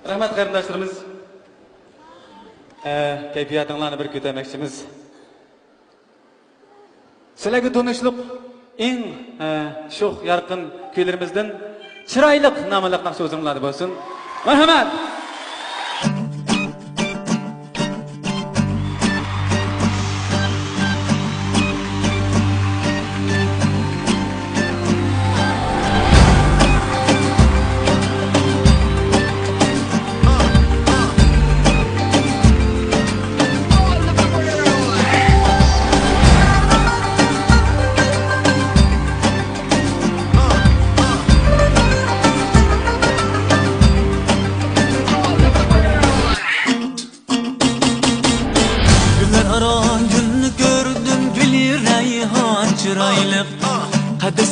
Rahmat qarindoshlarimiz. Kayfiyatinglarni bir ko'tarmoqchimiz. Sizlarga donishliq eng sho'x yorqin kuylarimizdan chiroyli nomli so'zinglar bo'lsin. Marhamat.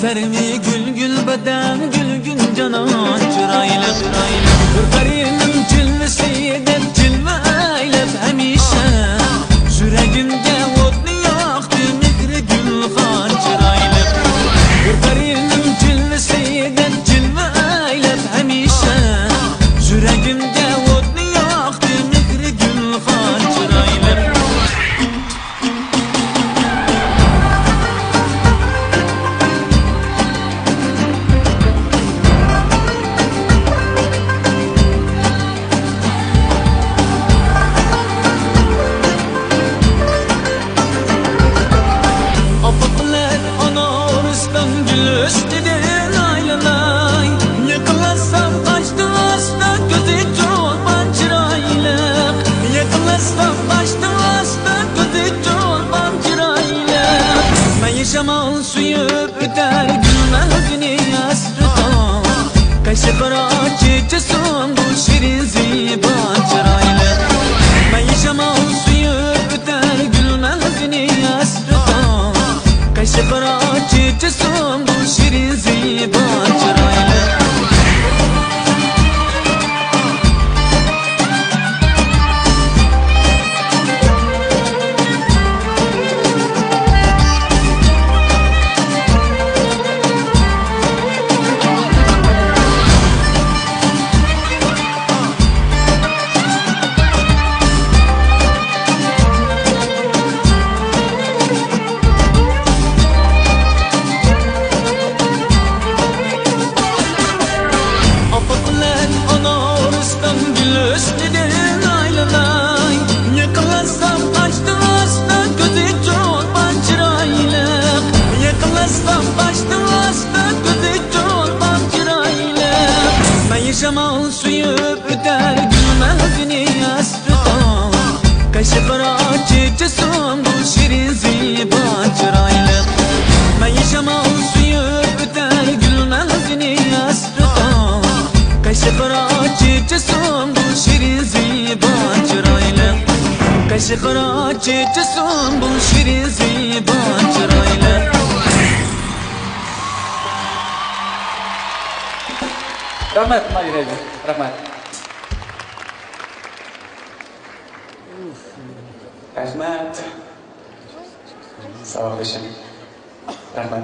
Sermi gül gül beden gül gün canan çıraylık Kırkarının cilvesinden cilve eylep hemişe Yüreğimde otlu yaktı mikri gül kan çıraylık Kırkarının cilvesinden cilve eylep hemişe Yüreğimde otlu yaktı mikri gül kan çıraylık Jamal suyu öter gülmezini yasrıdan Kaşı kara çiçesin bu şirin ziban çıraylı Ben jamal suyu öter gülmezini yasrıdan Kaşı kara çiçesin bu şirin ziban çıraylı Jamal suyu öter gülmezini yasrıdan Kaşı kara çiçesin bu şirin ziban çıraylı Ben jamal suyu öter gülmezini yasrıdan Kaşı kara çiçesin bu şirin ziban çıraylı Kaşı kara çiçesin bu şirin ziban çıraylı Rahmat Mayre'ye. Rahmat. Rahmat. Sağ ol başım. Rahmat.